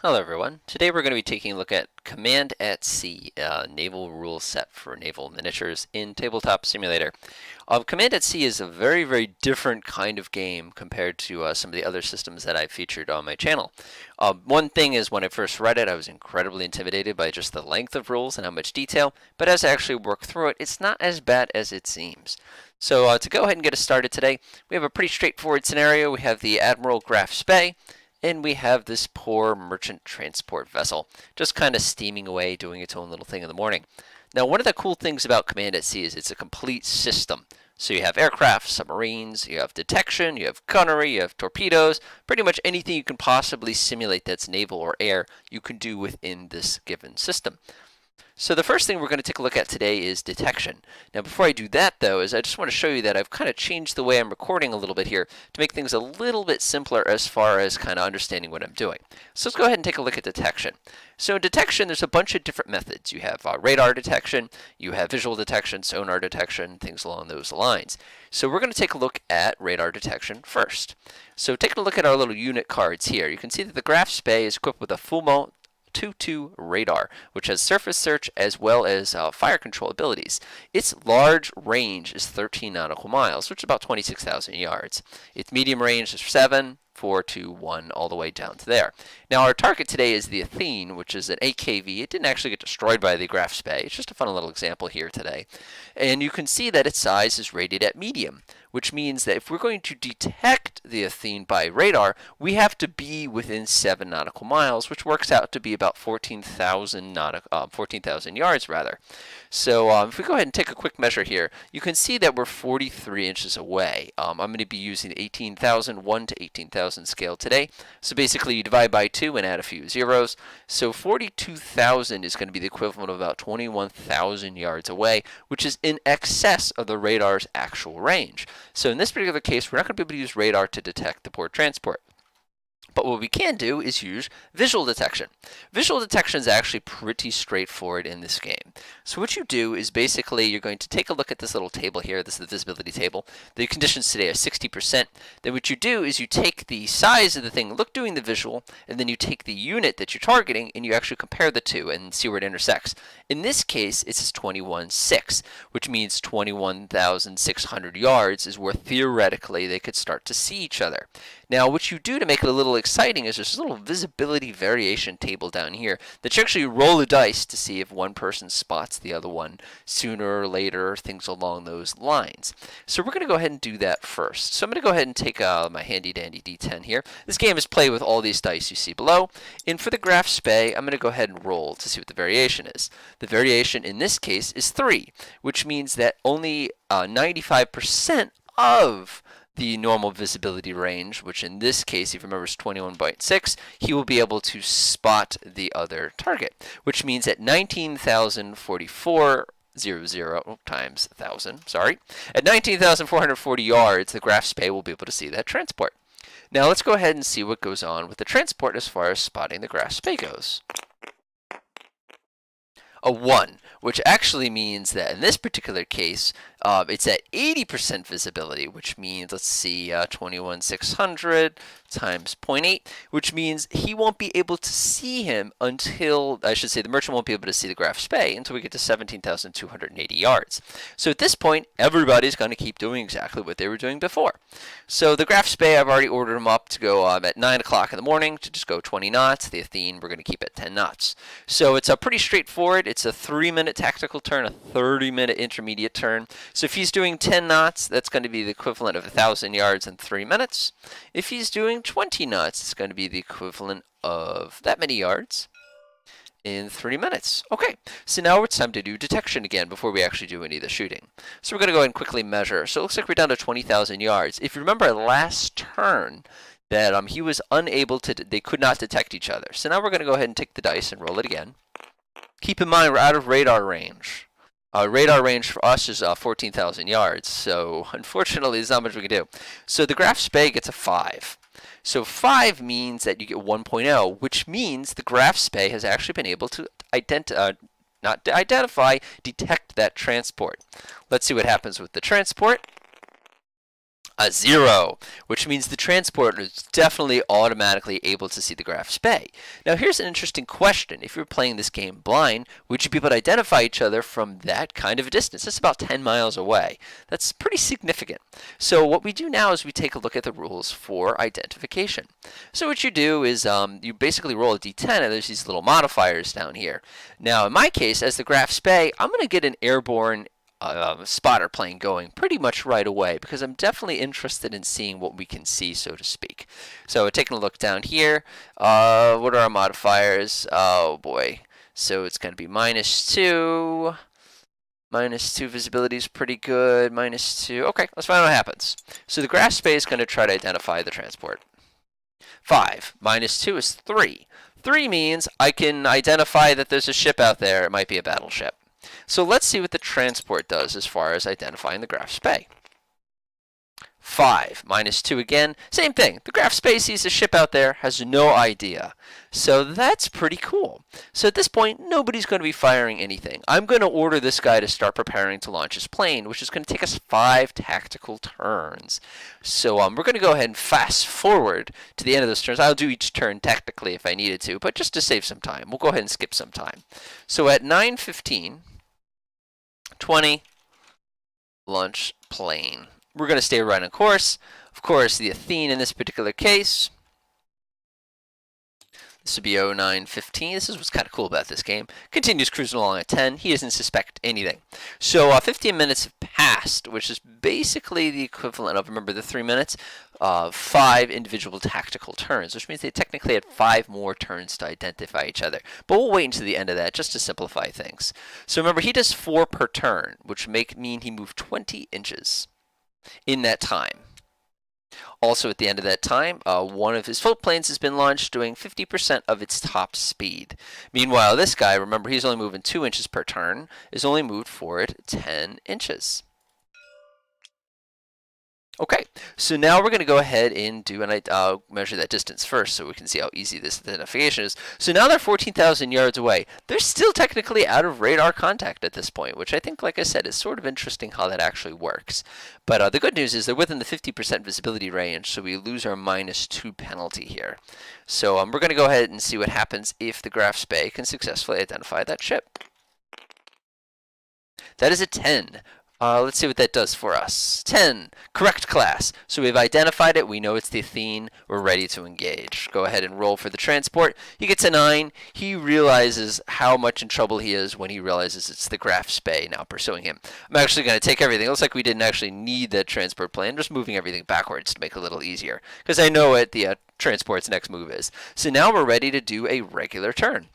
Hello everyone. Today we're going to be taking a look at Command at Sea, naval rule set for naval miniatures in Tabletop Simulator. Command at Sea is a very different kind of game compared to some of the other systems that I've featured on my channel. One thing is when I first read it, I was incredibly intimidated by just the length of rules and how much detail, but as I actually work through it, it's not as bad as it seems. So to go ahead and get us started today, we have a pretty straightforward scenario. We have the Admiral Graf Spee, and we have this poor merchant transport vessel just kind of steaming away, doing its own little thing in the morning. Now, one of the cool things about Command at Sea is it's a complete system. So you have aircraft, submarines, you have detection, you have gunnery, you have torpedoes, pretty much anything you can possibly simulate that's naval or air, you can do within this given system. So the first thing we're going to take a look at today is detection. Now before I do that though, is I just want to show you that I've kind of changed the way I'm recording a little bit here to make things a little bit simpler as far as kind of understanding what I'm doing. So let's go ahead and take a look at detection. So in detection, there's a bunch of different methods. You have radar detection, you have visual detection, sonar detection, things along those lines. So we're going to take a look at radar detection first. So taking a look at our little unit cards here, you can see that the Graf Spee is equipped with a full 2-2 radar, which has surface search as well as fire control abilities. Its large range is 13 nautical miles, which is about 26,000 yards. Its medium range is 7, 4, 2, 1, all the way down to there. Now our target today is the Athene, which is an AKV. It didn't actually get destroyed by the Graf Spee. It's just a fun little example here today. And you can see that its size is rated at medium, which means that if we're going to detect the Athene by radar, we have to be within 7 nautical miles, which works out to be about 14,000 yards rather. So if we go ahead and take a quick measure here, you can see that we're 43 inches away. I'm going to be using the 18,000, 1 to 18,000 scale today. So basically you divide by 2 and add a few zeros. So 42,000 is going to be the equivalent of about 21,000 yards away, which is in excess of the radar's actual range. So in this particular case, we're not going to be able to use radar to detect the port transport. But what we can do is use visual detection. Visual detection is actually pretty straightforward in this game. So what you do is basically you're going to take a look at this little table here. This is the visibility table. The conditions today are 60%. Then what you do is you take the size of the thing doing the visual, and then you take the unit that you're targeting and you actually compare the two and see where it intersects. In this case, it says 21.6, which means 21,600 yards is where theoretically they could start to see each other. Now, what you do to make it a little exciting is there's a little visibility variation table down here that you actually roll a dice to see if one person spots the other one sooner or later, things along those lines. So we're going to go ahead and do that first. So I'm going to go ahead and take my handy dandy D10 here. This game is played with all these dice you see below. And for the Graf Spee, I'm going to go ahead and roll to see what the variation is. The variation in this case is 3, which means that only 95% of the normal visibility range, which in this case, if you remember, is 21.6, he will be able to spot the other target, which means at 19,044 times 1,000, sorry. At 19,440 yards, the Graf Spee will be able to see that transport. Now let's go ahead and see what goes on with the transport as far as spotting the Graf Spee goes. A 1, which actually means that in this particular case, it's at 80% visibility, which means, let's see, 21,600 times 0.8, which means he won't be able to see him until, I should say, the merchant won't be able to see the Graf Spee until we get to 17,280 yards. So at this point, everybody's going to keep doing exactly what they were doing before. So the Graf Spee, I've already ordered him up to go at 9 o'clock in the morning to just go 20 knots. The Athene, we're going to keep at 10 knots. So it's pretty straightforward. It's a 3-minute tactical turn, a 30-minute intermediate turn. So if he's doing 10 knots, that's going to be the equivalent of 1,000 yards in 3 minutes. If he's doing 20 knots, it's going to be the equivalent of that many yards in 3 minutes. Okay, so now it's time to do detection again before we actually do any of the shooting. So we're going to go ahead and quickly measure. So it looks like we're down to 20,000 yards. If you remember last turn, that he was unable to, they could not detect each other. So now we're going to go ahead and take the dice and roll it again. Keep in mind we're out of radar range. Radar range for us is 14,000 yards, so unfortunately there's not much we can do. So the Graf Spee gets a 5. So 5 means that you get 1.0, which means the Graf Spee has actually been able to detect that transport. Let's see what happens with the transport. A 0, which means the transporter is definitely automatically able to see the graph's bay. Now here's an interesting question. If you're playing this game blind, would you be able to identify each other from that kind of a distance? That's about 10 miles away. That's pretty significant. So what we do now is we take a look at the rules for identification. So what you do is you basically roll a d10 and there's these little modifiers down here. Now in my case, as the graph's bay, I'm going to get an airborne spotter plane going pretty much right away because I'm definitely interested in seeing what we can see, so to speak. So taking a look down here, what are our modifiers? Oh boy, so it's going to be -2. -2 visibility is pretty good. -2. Okay, let's find out what happens. So the graph space is going to try to identify the transport. 5 -2 is 3. 3 means I can identify that there's a ship out there. It might be a battleship. So let's see what the transport does as far as identifying the graph's bay. 5 -2 again, same thing. The graph space sees a ship out there, has no idea. So that's pretty cool. So at this point, nobody's going to be firing anything. I'm going to order this guy to start preparing to launch his plane, which is going to take us 5 tactical turns. So we're going to go ahead and fast forward to the end of those turns. I'll do each turn tactically if I needed to, but just to save some time, we'll go ahead and skip some time. So at 9:15, 20, launch plane. We're going to stay right on course. Of course, the Athene in this particular case, this would be 09:15. This is what's kind of cool about this game. Continues cruising along at 10. He doesn't suspect anything. So 15 minutes have passed, which is basically the equivalent of, remember the 3 minutes, 5 individual tactical turns, which means they technically had 5 more turns to identify each other. But we'll wait until the end of that just to simplify things. So remember, he does 4 per turn, which mean he moved 20 inches in that time. Also at the end of that time, one of his float planes has been launched doing 50% of its top speed. Meanwhile, this guy, remember he's only moving 2 inches per turn, is only moved forward 10 inches. Okay, so now we're going to go ahead and do, and I'll measure that distance first so we can see how easy this identification is. So now they're 14,000 yards away. They're still technically out of radar contact at this point, which I think, like I said, is sort of interesting how that actually works. But the good news is they're within the 50% visibility range, so we lose our -2 penalty here. So we're going to go ahead and see what happens if the graph's bay can successfully identify that ship. That is a 10. Let's see what that does for us. 10, correct class. So we've identified it. We know it's the Athene. We're ready to engage. Go ahead and roll for the transport. He gets a 9. He realizes how much in trouble he is when he realizes it's the graph's bay now pursuing him. I'm actually going to take everything. It looks like we didn't actually need that transport plane. I'm just moving everything backwards to make it a little easier, because I know what the transport's next move is. So now we're ready to do a regular turn.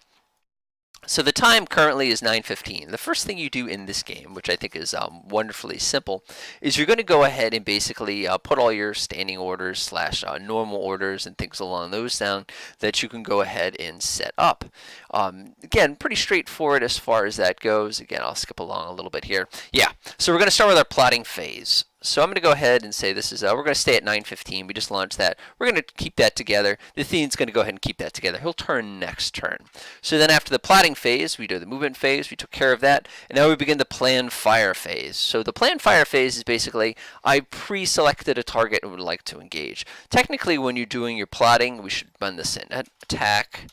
So the time currently is 9:15. The first thing you do in this game, which I think is wonderfully simple, is you're going to go ahead and basically put all your standing orders / normal orders and things along those down that you can go ahead and set up. Again, pretty straightforward as far as that goes. Again, I'll skip along a little bit here. Yeah, so we're going to start with our plotting phase. So I'm going to go ahead and say this is, we're going to stay at 9:15. We just launched that. We're going to keep that together. The Athene's going to go ahead and keep that together. He'll turn next turn. So then after the plotting phase, we do the movement phase. We took care of that. And now we begin the plan fire phase. So the plan fire phase is basically, I pre-selected a target and would like to engage. Technically, when you're doing your plotting, we should run this in. Attack,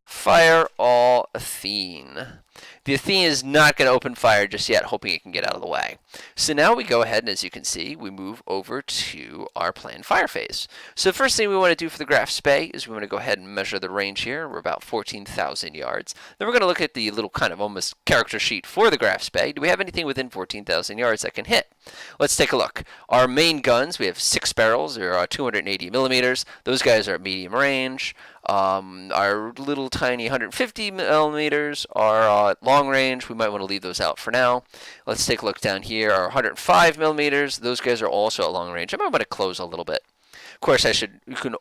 fire all Athene. The Athene is not going to open fire just yet, hoping it can get out of the way. So now we go ahead, and as you can see, we move over to our planned fire phase. So the first thing we want to do for the graph's bay is we want to go ahead and measure the range here. We're about 14,000 yards. Then we're going to look at the little kind of almost character sheet for the graph's bay. Do we have anything within 14,000 yards that can hit? Let's take a look. Our main guns, we have 6 barrels. They're 280 millimeters. Those guys are at medium range. Our little tiny 150 millimeters are long range. We might want to leave those out for now. Let's take a look down here. Our 105 millimeters, those guys are also at long range. I might want to close a little bit. Of course,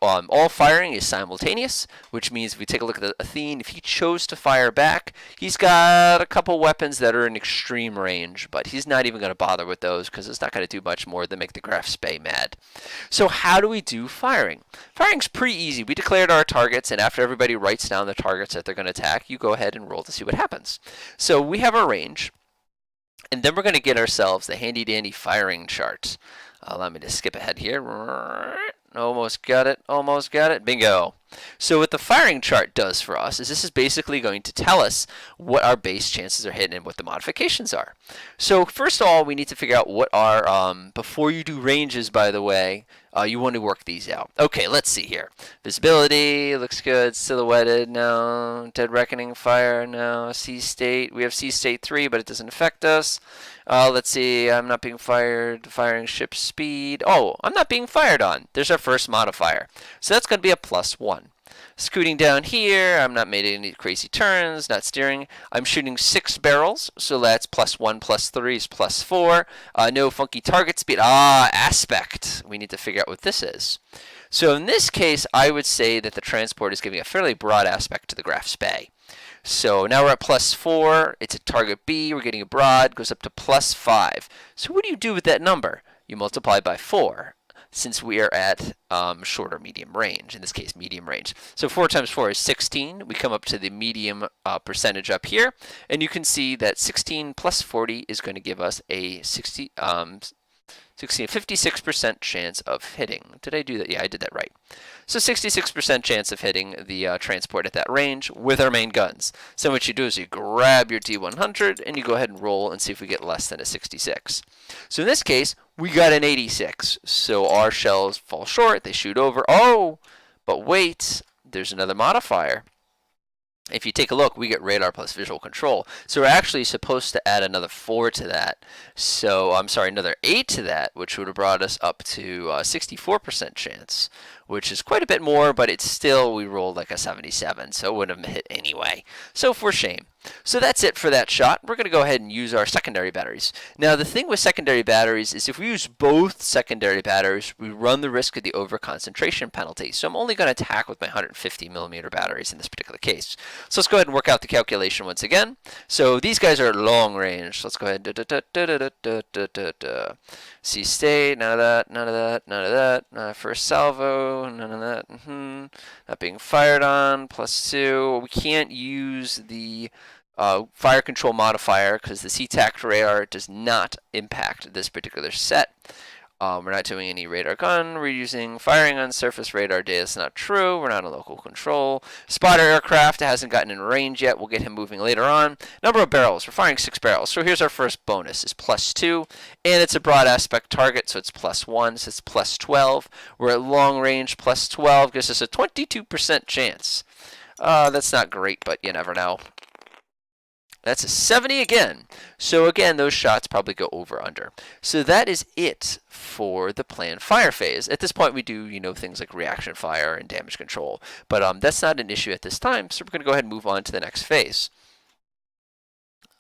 all firing is simultaneous, which means if we take a look at the Athene, if he chose to fire back, he's got a couple weapons that are in extreme range, but he's not even going to bother with those because it's not going to do much more than make the graph's bay mad. So how do we do firing? Firing's pretty easy. We declared our targets, and after everybody writes down the targets that they're going to attack, you go ahead and roll to see what happens. So we have our range, and then we're going to get ourselves the handy-dandy firing chart. Allow me to skip ahead here. Almost got it. Almost got it. Bingo. So what the firing chart does for us is this is basically going to tell us what our base chances are hitting and what the modifications are. So first of all, we need to figure out what our, before you do ranges, by the way, you want to work these out. Okay, let's see here. Visibility looks good. Silhouetted, no. Dead Reckoning fire, no. Sea state, we have sea state 3, but it doesn't affect us. Let's see, I'm not being fired. Firing ship speed. Oh, I'm not being fired on. There's our first modifier. So that's going to be a +1. Scooting down here, I'm not making any crazy turns, not steering. I'm shooting 6 barrels, so that's +1, +3 is +4. No funky target speed. Aspect. We need to figure out what this is. So in this case, I would say that the transport is giving a fairly broad aspect to the graph's bay. So now we're at +4. It's a target B. We're getting a broad. Goes up to +5. So what do you do with that number? You multiply by 4. Since we are at shorter medium range, in this case medium range. So 4 times 4 is 16. We come up to the medium percentage up here, and you can see that 16 plus 40 is going to give us a 56% chance of hitting. Did I do that? Yeah, I did that right. So 66% chance of hitting the transport at that range with our main guns. So what you do is you grab your D100 and you go ahead and roll and see if we get less than a 66. So in this case, we got an 86. So our shells fall short, they shoot over. Oh, but wait, there's another modifier. If you take a look, we get radar plus visual control. So we're actually supposed to add another 4 to that. So, I'm sorry, another 8 to that, which would have brought us up to 64% chance, which is quite a bit more, but it's still, we rolled like a 77, so it wouldn't have hit anyway. So for shame. So that's it for that shot. We're going to go ahead and use our secondary batteries. Now the thing with secondary batteries is if we use both secondary batteries, we run the risk of the overconcentration penalty. So I'm only going to attack with my 150 millimeter batteries in this particular case. So let's go ahead and work out the calculation once again. So these guys are long range. So let's go ahead and see state, none of that, none of that, none of that. First salvo, none of that. Not being fired on, +2. We can't use the fire control modifier because the CTAC radar does not impact this particular set. We're not doing any radar gun. We're using firing on surface radar data. It's not true. We're not in local control. Spotter aircraft hasn't gotten in range yet. We'll get him moving later on. Number of barrels. We're firing 6 barrels. So here's our first bonus. It's +2. And it's a broad aspect target, so it's +1. So it's +12. We're at long range. +12 gives us a 22% chance. That's not great, but you never know. That's a 70 again. So again, those shots probably go over under. So that is it for the planned fire phase. At this point, we do, things like reaction fire and damage control. But that's not an issue at this time, so we're going to go ahead and move on to the next phase.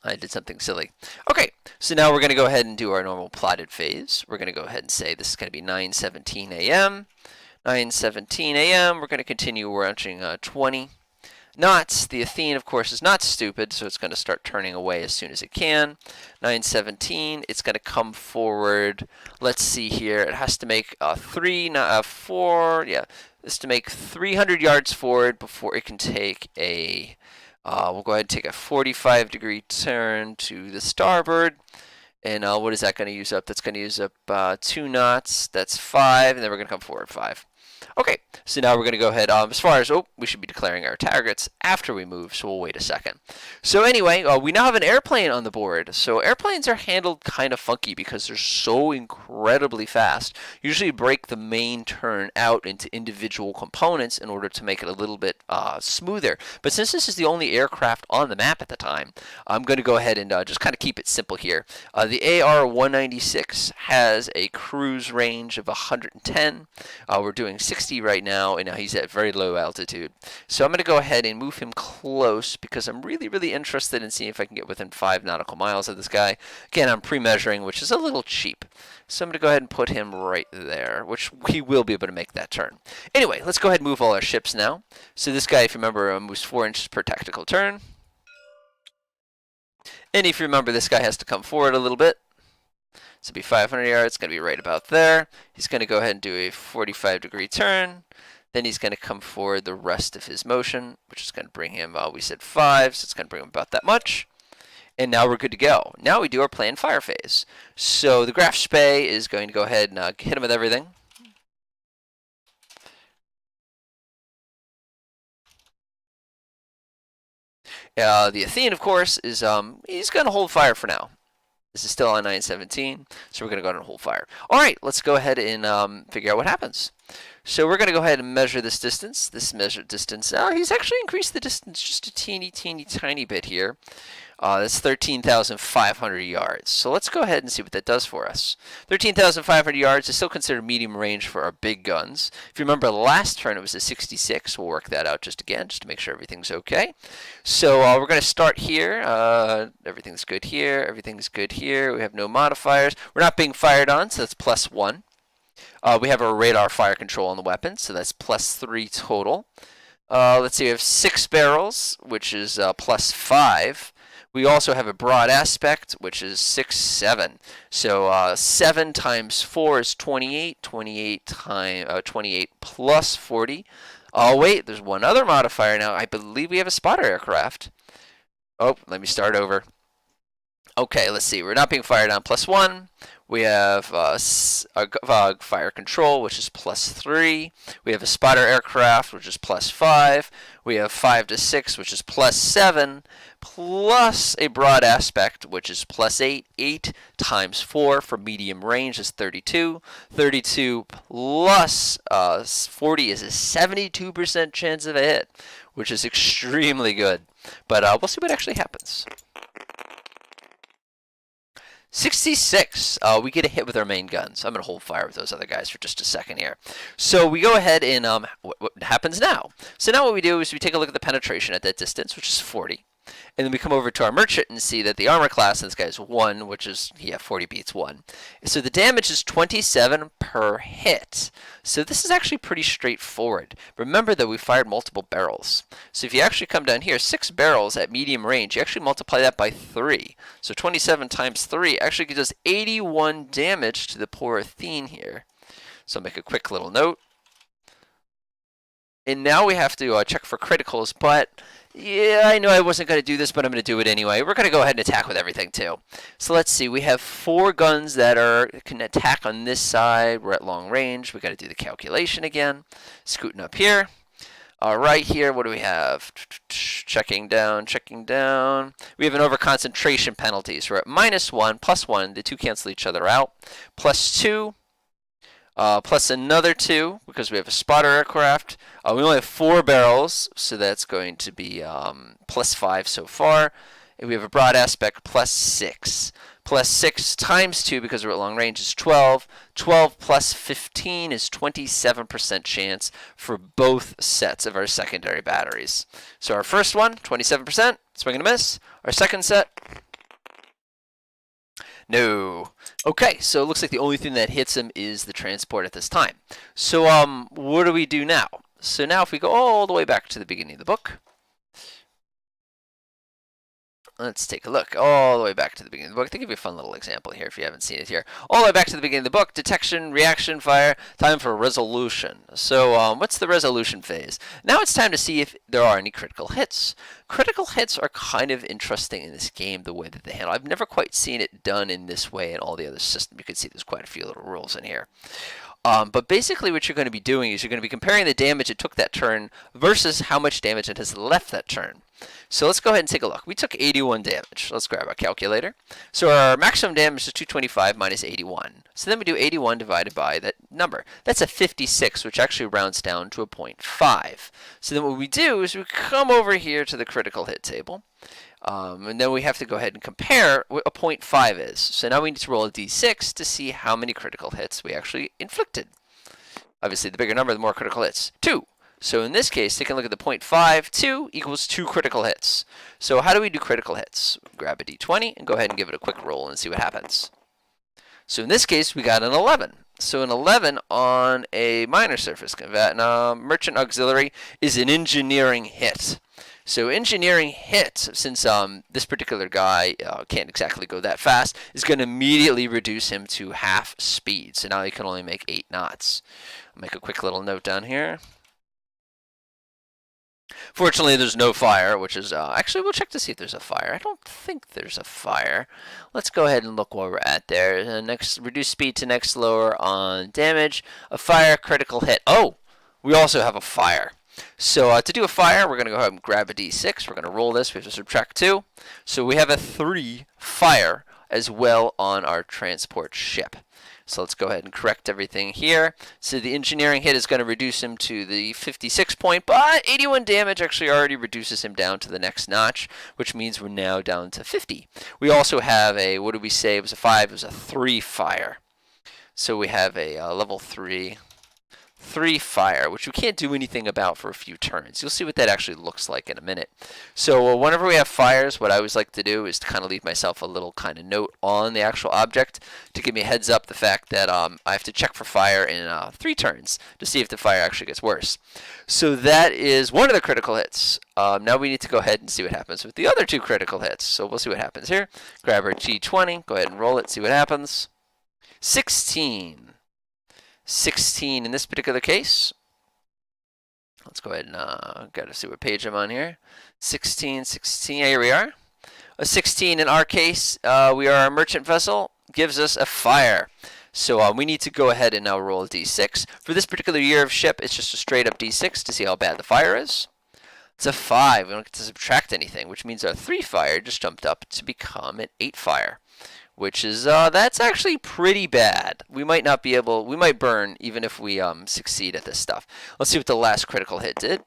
I did something silly. Okay, so now we're going to go ahead and do our normal plotted phase. We're going to go ahead and say this is going to be 9:17 a.m. 9:17 a.m. We're going to continue launching 20 knots. The Athene, of course, is not stupid, so it's going to start turning away as soon as it can. 9:17, it's going to come forward. Let's see here. It has to make 4, yeah, it's to make 300 yards forward before it can take a, we'll go ahead and take a 45-degree turn to the starboard. And what is that going to use up? That's going to use up 2 knots. That's 5, and then we're going to come forward 5. Okay, so now we're going to go ahead, as far as, we should be declaring our targets after we move, so we'll wait a second. So anyway, we now have an airplane on the board. So airplanes are handled kind of funky because they're so incredibly fast. Usually break the main turn out into individual components in order to make it a little bit smoother. But since this is the only aircraft on the map at the time, I'm going to go ahead and just kind of keep it simple here. The AR-196 has a cruise range of 110. We're doing 60 right now, and now he's at very low altitude. So I'm going to go ahead and move him close because I'm really, really interested in seeing if I can get within 5 nautical miles of this guy. Again, I'm pre-measuring, which is a little cheap. So I'm going to go ahead and put him right there, which he will be able to make that turn. Anyway, let's go ahead and move all our ships now. So this guy, if you remember, moves 4 inches per tactical turn. And if you remember, this guy has to come forward a little bit. So it'll be 500 yards, it's going to be right about there. He's going to go ahead and do a 45-degree turn. Then he's going to come forward the rest of his motion, which is going to bring him, we said 5, so it's going to bring him about that much. And now we're good to go. Now we do our planned fire phase. So the graph spay is going to go ahead and hit him with everything. The Athene, of course, is he's going to hold fire for now. This is still on 917, so we're going to go ahead and hold fire. All right, let's go ahead and figure out what happens. So we're going to go ahead and measure this distance. This measured distance. He's actually increased the distance just a teeny, tiny bit here. That's 13,500 yards. So let's go ahead and see what that does for us. 13,500 yards is still considered medium range for our big guns. If you remember last turn, it was a 66. We'll work that out just again, just to make sure everything's okay. So we're going to start here. Everything's good here. Everything's good here. We have no modifiers. We're not being fired on, so that's +1. We have our radar fire control on the weapon, so that's +3 total. Let's see, we have 6 barrels, which is +5. We also have a broad aspect, which is 6, 7. So 7 times 4 is 28. 28 plus 40. Oh, wait, there's one other modifier now. I believe we have a spotter aircraft. Oh, let me start over. Okay, let's see. We're not being fired on, +1. We have fire control, which is +3. We have a spotter aircraft, which is +5. We have 5 to 6, which is +7, plus a broad aspect, which is +8. 8 times 4 for medium range is 32. 32 plus 40 is a 72% chance of a hit, which is extremely good. But we'll see what actually happens. 66, we get a hit with our main guns. I'm going to hold fire with those other guys for just a second here. So we go ahead and what happens now? So now what we do is we take a look at the penetration at that distance, which is 40. And then we come over to our merchant and see that the armor class in this guy is 1, which is, 40 beats 1. So the damage is 27 per hit. So this is actually pretty straightforward. Remember that we fired multiple barrels. So if you actually come down here, 6 barrels at medium range, you actually multiply that by 3. So 27 times 3 actually gives us 81 damage to the poor Athene here. So I'll make a quick little note. And now we have to check for criticals, but yeah, I know I wasn't going to do this, but I'm going to do it anyway. We're going to go ahead and attack with everything too. So let's see. We have 4 guns that can attack on this side. We're at long range. We got to do the calculation again. Scooting up here. Right here, what do we have? Checking down, checking down. We have an over-concentration penalty. So we're at -1, +1. The two cancel each other out. +2. Plus another 2 because we have a spotter aircraft. We only have 4 barrels, so that's going to be +5 so far. And we have a broad aspect +6. +6 times 2 because we're at long range is 12. 12 plus 15 is 27% chance for both sets of our secondary batteries. So our first one, 27%, swing and a miss. Our second set, no. Okay, so it looks like the only thing that hits him is the transport at this time. So what do we do now? So now if we go all the way back to the beginning of the book, let's take a look all the way back to the beginning of the book. I'll give you a fun little example here if you haven't seen it here. All the way back to the beginning of the book, detection, reaction, fire, time for resolution. So what's the resolution phase? Now it's time to see if there are any critical hits. Critical hits are kind of interesting in this game, the way that they handle. I've never quite seen it done in this way in all the other systems. You can see there's quite a few little rules in here. But basically what you're going to be doing is you're going to be comparing the damage it took that turn versus how much damage it has left that turn. So let's go ahead and take a look. We took 81 damage. Let's grab our calculator. So our maximum damage is 225 minus 81. So then we do 81 divided by that number. That's a 56, which actually rounds down to a 0.5. So then what we do is we come over here to the critical hit table. And then we have to go ahead and compare what a 0.5 is. So now we need to roll a d6 to see how many critical hits we actually inflicted. Obviously, the bigger number, the more critical hits. 2. So in this case, take a look at the 0.5. 2 equals 2 critical hits. So how do we do critical hits? Grab a d20 and go ahead and give it a quick roll and see what happens. So in this case, we got an 11. So an 11 on a minor surface combat. Now, merchant auxiliary is an engineering hit. So engineering hit, since this particular guy can't exactly go that fast, is going to immediately reduce him to half speed. So now he can only make 8 knots. I'll make a quick little note down here. Fortunately, there's no fire, which is actually we'll check to see if there's a fire. I don't think there's a fire. Let's go ahead and look where we're at there. Next, reduce speed to next lower on damage. A fire, critical hit. Oh, we also have a fire. So to do a fire, we're going to go ahead and grab a d6. We're going to roll this. We have to subtract 2. So we have a 3 fire as well on our transport ship. So let's go ahead and correct everything here. So the engineering hit is going to reduce him to the 56 point, but 81 damage actually already reduces him down to the next notch, which means we're now down to 50. We also have a, what did we say? It was a 5, it was a 3 fire. So we have a level 3 fire, which we can't do anything about for a few turns. You'll see what that actually looks like in a minute. So whenever we have fires, what I always like to do is to kind of leave myself a little kind of note on the actual object to give me a heads up the fact that I have to check for fire in 3 turns to see if the fire actually gets worse. So that is one of the critical hits. Now we need to go ahead and see what happens with the other 2 critical hits. So we'll see what happens here. Grab our G20, go ahead and roll it, see what happens. 16 in this particular case. Let's go ahead and got to see what page I'm on here. 16. Here we are. A 16 in our case. We are a merchant vessel. Gives us a fire. So we need to go ahead and now roll a d6. For this particular year of ship, it's just a straight up d6 to see how bad the fire is. It's a 5. We don't get to subtract anything, which means our 3 fire just jumped up to become an 8 fire. Which is, that's actually pretty bad. We might not be able, we might burn even if we succeed at this stuff. Let's see what the last critical hit did.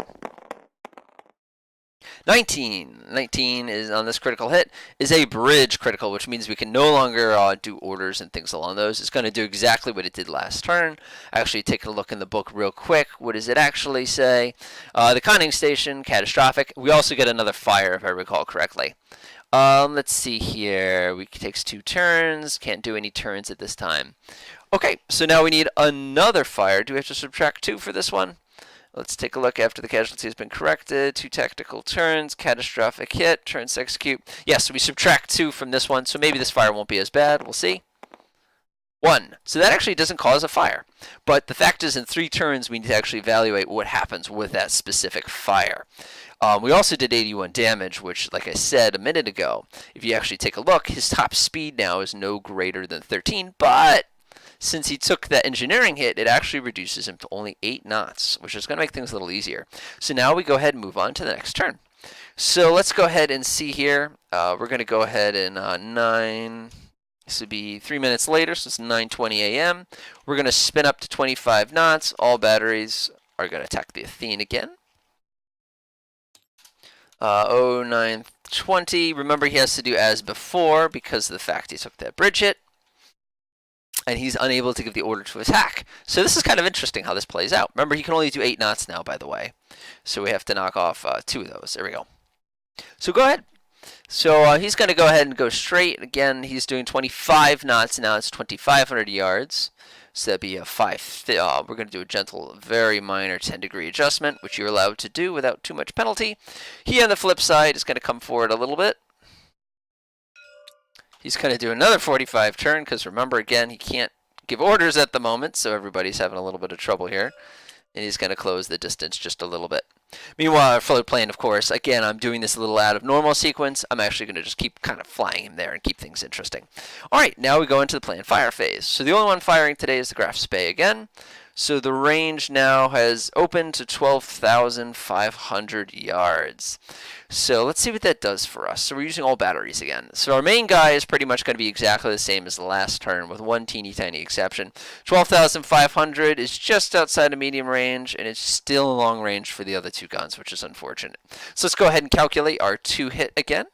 19 is on this critical hit is a bridge critical, which means we can no longer do orders and things along those. It's going to do exactly what it did last turn. Actually, taking a look in the book real quick. What does it actually say? The conning station, catastrophic. We also get another fire, if I recall correctly. Let's see here. It takes 2 turns. Can't do any turns at this time. Okay, so now we need another fire. Do we have to subtract 2 for this one? Let's take a look after the casualty has been corrected. 2 tactical turns, catastrophic hit, turns to execute. Yes, we subtract 2 from this one, so maybe this fire won't be as bad. We'll see. 1. So that actually doesn't cause a fire. But the fact is, in 3 turns, we need to actually evaluate what happens with that specific fire. We also did 81 damage, which, like I said a minute ago, if you actually take a look, his top speed now is no greater than 13, but since he took that engineering hit, it actually reduces him to only 8 knots, which is going to make things a little easier. So now we go ahead and move on to the next turn. So let's go ahead and see here. We're going to go ahead and 9... This would be 3 minutes later, so it's 9:20 a.m. We're going to spin up to 25 knots. All batteries are going to attack the Athene again. 0920. Remember, he has to do as before because of the fact he took that bridge hit. And he's unable to give the order to attack. So this is kind of interesting how this plays out. Remember, he can only do 8 knots now, by the way. So we have to knock off 2 of those. There we go. So go ahead. So he's going to go ahead and go straight. Again, he's doing 25 knots now. It's 2,500 yards. So that'd be a 5. We're going to do a gentle, very minor 10-degree adjustment, which you're allowed to do without too much penalty. He, on the flip side, is going to come forward a little bit. He's going to do another 45 turn, because remember, again, he can't give orders at the moment, so everybody's having a little bit of trouble here. And he's going to close the distance just a little bit. Meanwhile, our float plane, of course, again, I'm doing this a little out of normal sequence. I'm actually going to just keep kind of flying him there and keep things interesting. All right, now we go into the plan fire phase. So the only one firing today is the Graf Spee again. So the range now has opened to 12,500 yards. So let's see what that does for us. So we're using all batteries again. So our main guy is pretty much going to be exactly the same as the last turn with one teeny tiny exception. 12,500 is just outside of medium range, and it's still long range for the other 2 guns, which is unfortunate. So let's go ahead and calculate our 2 hit again.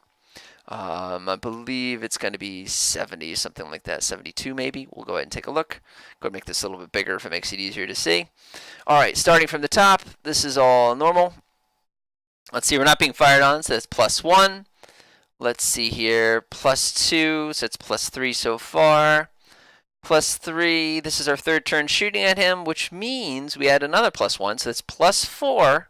I believe it's going to be 70, something like that, 72 maybe. We'll go ahead and take a look. Go ahead and make this a little bit bigger if it makes it easier to see. All right, starting from the top, this is all normal. Let's see, we're not being fired on, so that's +1. Let's see here, +2, so it's +3 so far. +3, this is our 3rd turn shooting at him, which means we add another +1, so that's +4.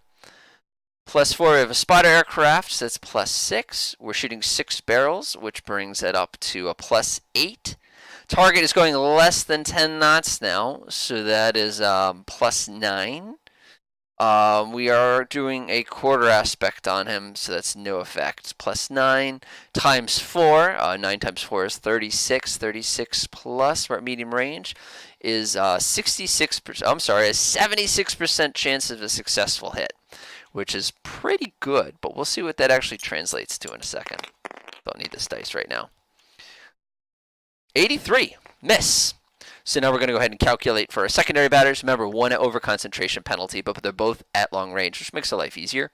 +4, we have a spotter aircraft, so that's +6. We're shooting 6 barrels, which brings it up to a +8. Target is going less than 10 knots now, so that is +9. We are doing a quarter aspect on him, so that's no effect. Plus 9 times 4. 9 times 4 is 36. 36 plus, we're at medium range, is 66%. I'm sorry, a 76% chance of a successful hit, which is pretty good, but we'll see what that actually translates to in a second. Don't need this dice right now. 83. Miss. So now we're going to go ahead and calculate for our secondary batters. Remember, one over concentration penalty, but they're both at long range, which makes our life easier.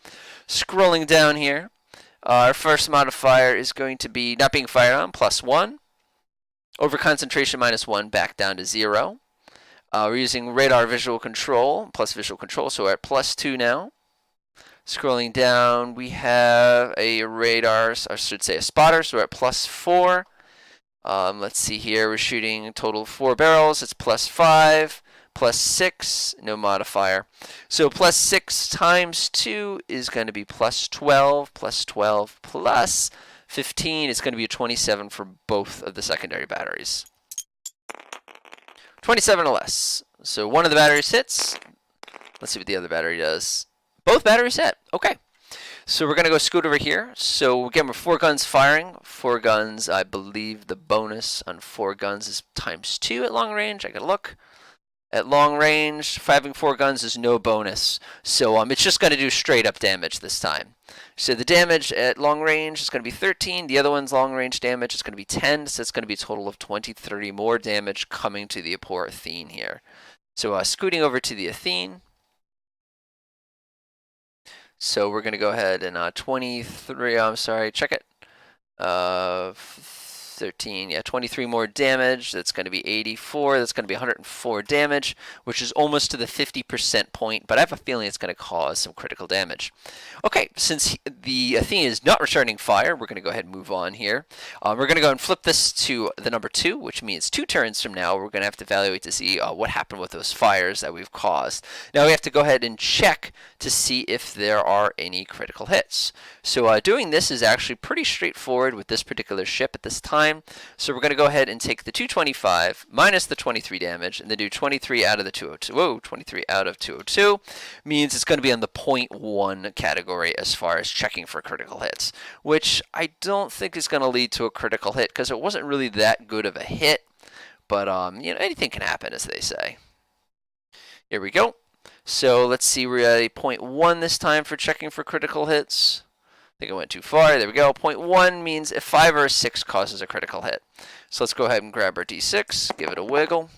Scrolling down here, our first modifier is going to be not being fired on, plus 1. Over concentration, minus 1, back down to 0. We're using radar visual control, plus visual control, so we're at plus 2 now. Scrolling down, we have a radar, I should say a spotter, so we're at plus 4. Let's see here, we're shooting a total of 4 barrels. It's plus 5, plus 6, no modifier. So plus 6 times 2 is going to be plus 12, plus 12, plus 15 is going to be a 27 for both of the secondary batteries. 27 or less. So one of the batteries hits. Let's see what the other battery does. Both batteries hit. Okay. So we're going to go scoot over here. So again, we're 4 guns firing. 4 guns, I believe the bonus on 4 guns is times 2 at long range. I got to look. At long range, having 4 guns is no bonus. So it's just going to do straight up damage this time. So the damage at long range is going to be 13. The other one's long range damage is going to be 10. So it's going to be a total of 20, 30 more damage coming to the poor Athene here. So scooting over to the Athene. So we're going to go ahead and 23, I'm sorry, check it. 13, yeah, 23 more damage. That's going to be 84. That's going to be 104 damage, which is almost to the 50% point, but I have a feeling it's going to cause some critical damage. Okay, since the Athene is not returning fire, we're going to go ahead and move on here. We're going to go and flip this to the number 2, which means 2 turns from now, we're going to have to evaluate to see what happened with those fires that we've caused. Now we have to go ahead and check to see if there are any critical hits. So doing this is actually pretty straightforward with this particular ship at this time. So we're going to go ahead and take the 225 minus the 23 damage and then do 23 out of the 202. Whoa, 23 out of 202 means it's going to be on the 0.1 category as far as checking for critical hits, which I don't think is going to lead to a critical hit because it wasn't really that good of a hit. But you know, anything can happen, as they say. Here we go. So let's see, we're at a 0.1 this time for checking for critical hits. I think I went too far. There we go. 0.1 means if 5 or a 6 causes a critical hit. So let's go ahead and grab our D6, give it a wiggle.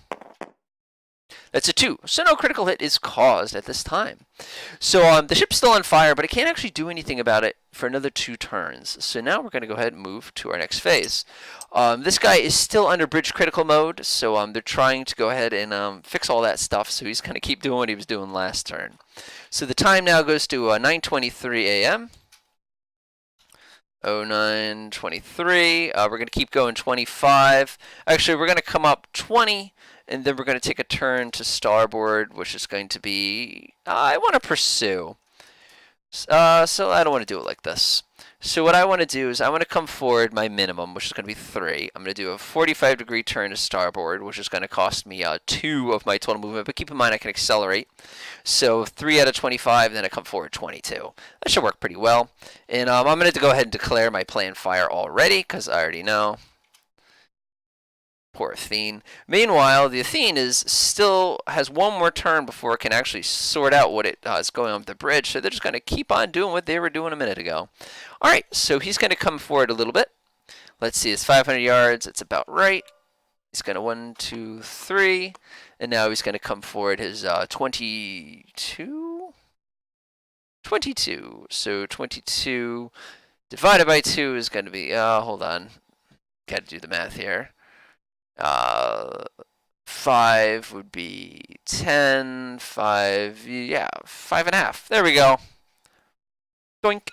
That's a 2. So no critical hit is caused at this time. So the ship's still on fire, but I can't actually do anything about it for another 2 turns. So now we're going to go ahead and move to our next phase. This guy is still under bridge critical mode, so they're trying to go ahead and fix all that stuff. So he's going to keep doing what he was doing last turn. So the time now goes to 9:23 a.m. 09:23. We're going to keep going 25. Actually, we're going to come up 20, and then we're going to take a turn to starboard, which is going to be, I want to pursue. So I don't want to do it like this. So what I want to do is I want to come forward my minimum, which is going to be 3. I'm going to do a 45-degree turn to starboard, which is going to cost me 2 of my total movement. But keep in mind I can accelerate. So 3 out of 25, then I come forward 22. That should work pretty well. And I'm going to go ahead and declare my plan fire already, because I already know. Poor Athene. Meanwhile, the Athene still has one more turn before it can actually sort out what it is going on with the bridge. So they're just going to keep on doing what they were doing a minute ago. All right, so he's going to come forward a little bit. Let's see, it's 500 yards. It's about right. He's going to 1, 2, 3. And now he's going to come forward his 22? 22. So 22 divided by 2 is going to be, hold on. Got to do the math here. 5 would be 10, 5, yeah, 5.5. There we go. Doink.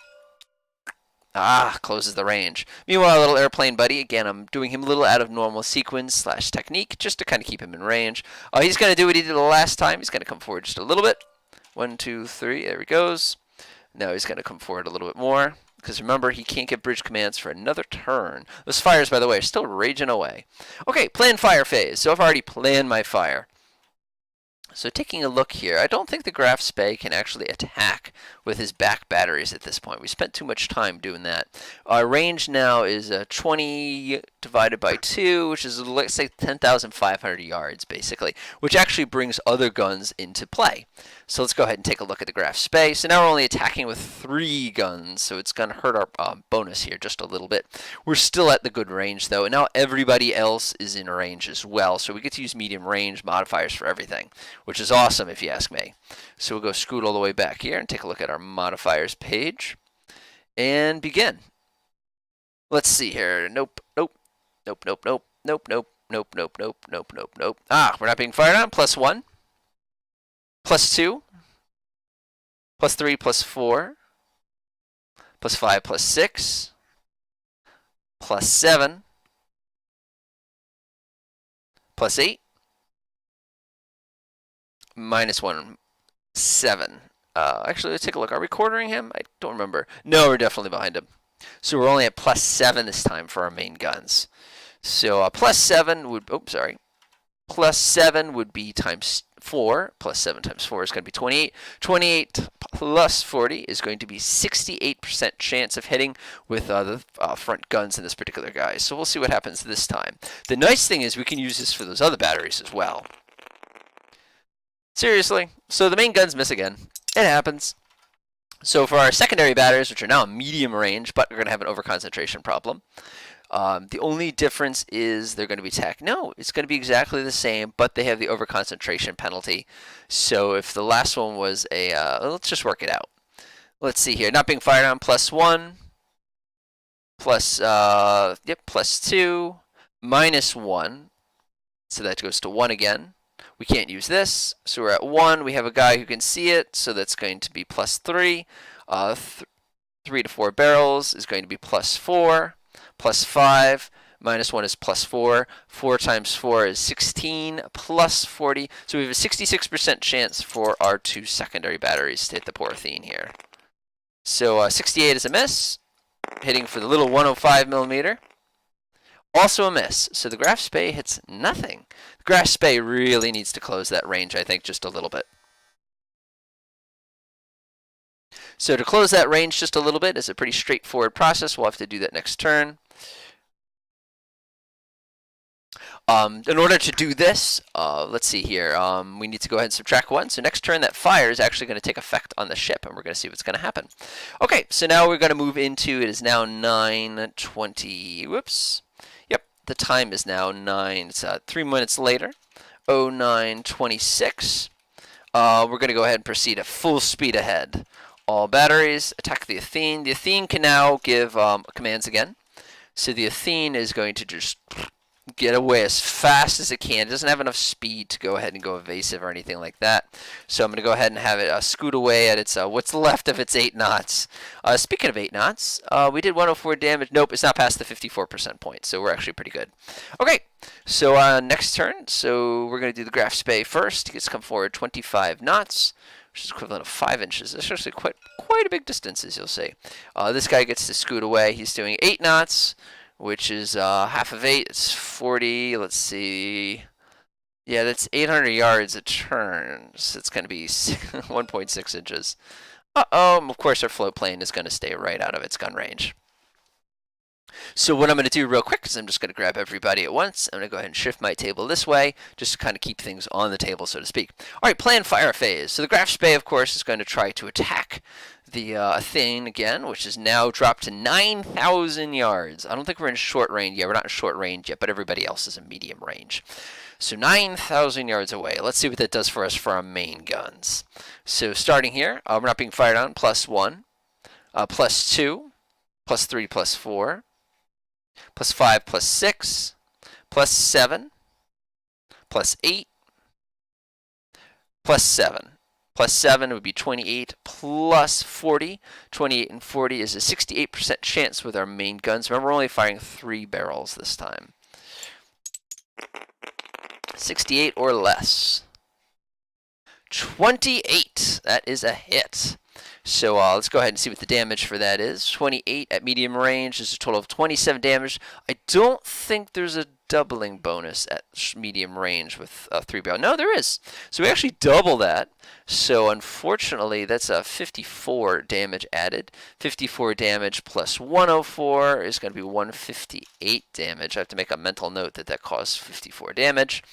Closes the range. Meanwhile, little airplane buddy, again, I'm doing him a little out of normal sequence / technique, just to kind of keep him in range. He's going to do what he did the last time. He's going to come forward just a little bit. 1, 2, 3, there he goes. Now he's going to come forward a little bit more. Because remember, he can't get bridge commands for another turn. Those fires, by the way, are still raging away. Okay, plan fire phase. So I've already planned my fire. So taking a look here, I don't think the Graf Spey can actually attack with his back batteries at this point. We spent too much time doing that. Our range now is 20 divided by 2, which is, let's say, 10,500 yards, basically, which actually brings other guns into play. So let's go ahead and take a look at the Graf Spey. So now we're only attacking with 3 guns, so it's going to hurt our bonus here just a little bit. We're still at the good range, though, and now everybody else is in range as well, so we get to use medium range modifiers for everything, which is awesome if you ask me. So we'll go scoot all the way back here and take a look at our modifiers page and begin. Let's see here. Nope, nope, nope, nope, nope, nope, nope, nope, nope, nope, nope, nope, nope. Ah, we're not being fired on. +1, +2, +3, +4, +5, +6, +7, +8, -1, 7. Actually, let's take a look. Are we quartering him? I don't remember. No, we're definitely behind him. So we're only at +7 this time for our main guns. So +7 would, +7 would be times 4. +7 times 4 is going to be 28. 28 plus 40 is going to be 68% chance of hitting with the front guns in this particular guy. So we'll see what happens this time. The nice thing is we can use this for those other batteries as well. Seriously. So the main guns miss again. It happens. So for our secondary batteries, which are now medium range, but we're going to have an overconcentration problem. The only difference is they're going to be attacked. No, it's going to be exactly the same, but they have the overconcentration penalty. So if the last one was a, let's just work it out. Let's see here. Not being fired on, +1, +2, -1. So that goes to 1 again. We can't use this, so we're at 1. We have a guy who can see it, so that's going to be +3. 3 to 4 barrels is going to be +4. +5, -1 is +4. 4 times 4 is 16, +40. So we have a 66% chance for our 2 secondary batteries to hit the Porthene here. So 68 is a miss, hitting for the little 105 millimeter. Also a miss. So the Graf Spey hits nothing. The Graf Spey really needs to close that range, I think, just a little bit. So to close that range just a little bit is a pretty straightforward process. We'll have to do that next turn. In order to do this, let's see here. We need to go ahead and subtract 1. So next turn, that fire is actually going to take effect on the ship, and we're going to see what's going to happen. Okay, so now we're going to move into, it is now 9:20. Whoops. Yep, the time is now 9. It's 3 minutes later. 09:26. We're going to go ahead and proceed at full speed ahead. All batteries, attack the Athene. The Athene can now give commands again. So the Athene is going to just get away as fast as it can. It doesn't have enough speed to go ahead and go evasive or anything like that. So I'm going to go ahead and have it scoot away at its what's left of its 8 knots. Speaking of 8 knots, we did 104 damage. Nope, it's not past the 54% point, so we're actually pretty good. Okay, so next turn, so we're going to do the Graf Spey first. He gets to come forward 25 knots, which is equivalent of 5 inches. That's actually quite a big distance, as you'll see. This guy gets to scoot away. He's doing 8 knots, which is half of 8. It's 40. Let's see. Yeah, that's 800 yards a turn. So it's going to be 1.6 inches. Of course, our float plane is going to stay right out of its gun range. So what I'm going to do real quick is I'm just going to grab everybody at once. I'm going to go ahead and shift my table this way, just to kind of keep things on the table, so to speak. All right, plan fire phase. So the Graf Spey, of course, is going to try to attack the Athene again, which is now dropped to 9,000 yards. I don't think we're in short range yet. We're not in short range yet, but everybody else is in medium range. So 9,000 yards away. Let's see what that does for us for our main guns. So starting here, we're not being fired on. +1, +2, +3, +4. +5, +6, +7, +8, +7. +7 would be 28 +40. 28 and 40 is a 68% chance with our main guns. Remember, we're only firing 3 barrels this time. 68 or less. 28. That is a hit. So let's go ahead and see what the damage for that is. 28 at medium range is a total of 27 damage. I don't think there's a doubling bonus at medium range with a 3-barrel. No, there is. So we actually double that. So unfortunately, that's a 54 damage added. 54 damage plus 104 is going to be 158 damage. I have to make a mental note that that costs 54 damage.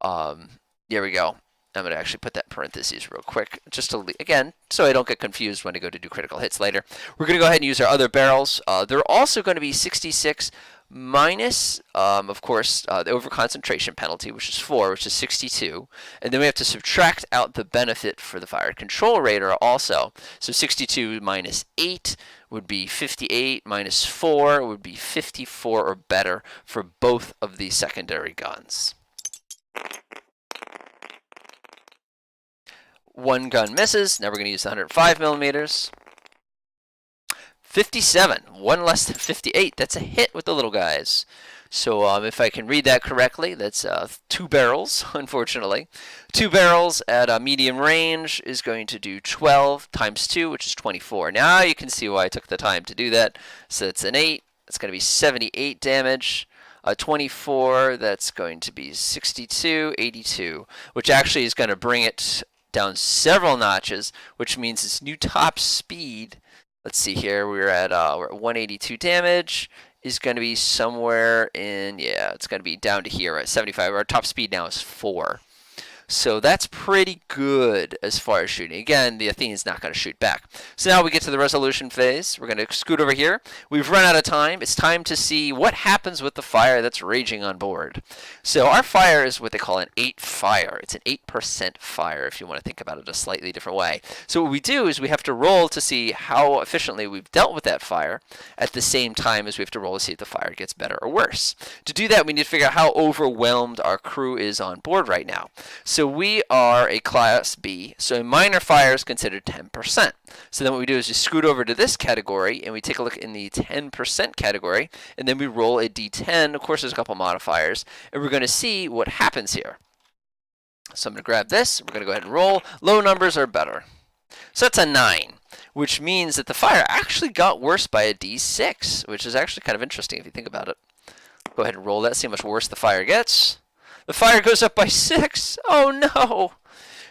There we go. I'm going to actually put that in parentheses real quick, just to, again, so I don't get confused when I go to do critical hits later. We're going to go ahead and use our other barrels. They're also going to be 66 minus, of course, the overconcentration penalty, which is 4, which is 62. And then we have to subtract out the benefit for the fire control rate also. So 62 minus 8 would be 58, minus 4 would be 54 or better for both of these secondary guns. One gun misses. Now we're going to use the 105 millimeters. 57, one less than 58. That's a hit with the little guys. So if I can read that correctly, that's 2 barrels, unfortunately. 2 barrels at a medium range is going to do 12 times 2, which is 24. Now you can see why I took the time to do that. So it's an 8. It's going to be 78 damage. 24, that's going to be 62, 82, which actually is going to bring it down several notches, which means its new top speed, let's see here, we're at 182 damage, is going to be somewhere in, yeah, it's going to be down to here at 75. Our top speed now is 4. So that's pretty good as far as shooting. Again, the Athene's not going to shoot back. So now we get to the resolution phase. We're going to scoot over here. We've run out of time. It's time to see what happens with the fire that's raging on board. So our fire is what they call an 8 fire. It's an 8% fire if you want to think about it a slightly different way. So what we do is we have to roll to see how efficiently we've dealt with that fire at the same time as we have to roll to see if the fire gets better or worse. To do that, we need to figure out how overwhelmed our crew is on board right now. So we are a Class B, so a minor fire is considered 10%. So then what we do is we scoot over to this category, and we take a look in the 10% category, and then we roll a d10. Of course, there's a couple modifiers, and we're going to see what happens here. So I'm going to grab this. We're going to go ahead and roll. Low numbers are better. So that's a 9, which means that the fire actually got worse by a d6, which is actually kind of interesting if you think about it. Go ahead and roll that, see how much worse the fire gets. The fire goes up by 6. Oh no!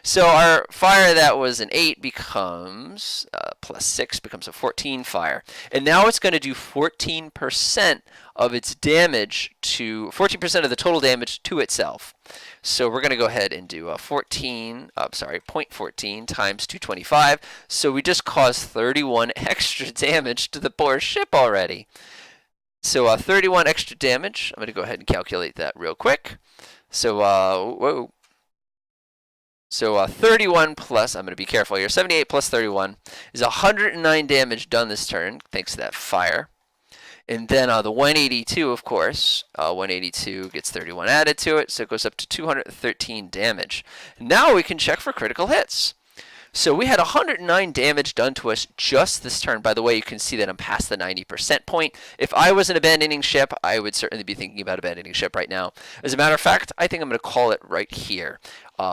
So our fire that was an 8 becomes plus 6 becomes a 14 fire, and now it's going to do 14% of its damage to 14% of the total damage to itself. So we're going to go ahead and do 0.14 times 225. So we just caused 31 extra damage to the poor ship already. So 31 extra damage. I'm going to go ahead and calculate that real quick. So, whoa. So 31 plus, I'm going to be careful here, 78 plus 31 is 109 damage done this turn, thanks to that fire. And then the 182, of course, 182 gets 31 added to it, so it goes up to 213 damage. Now we can check for critical hits. So we had 109 damage done to us just this turn. By the way, you can see that I'm past the 90% point. If I was an abandoning ship, I would certainly be thinking about abandoning ship right now. As a matter of fact, I think I'm going to call it right here.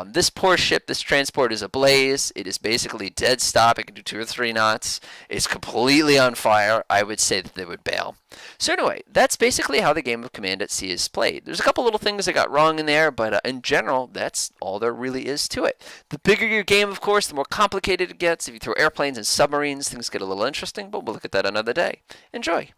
This poor ship, this transport is ablaze. It is basically dead stop. It can do 2 or 3 knots. It's completely on fire. I would say that they would bail. So anyway, that's basically how the game of Command at Sea is played. There's a couple little things I got wrong in there, but in general, that's all there really is to it. The bigger your game, of course, the more complicated it gets. If you throw airplanes and submarines, things get a little interesting, but we'll look at that another day. Enjoy.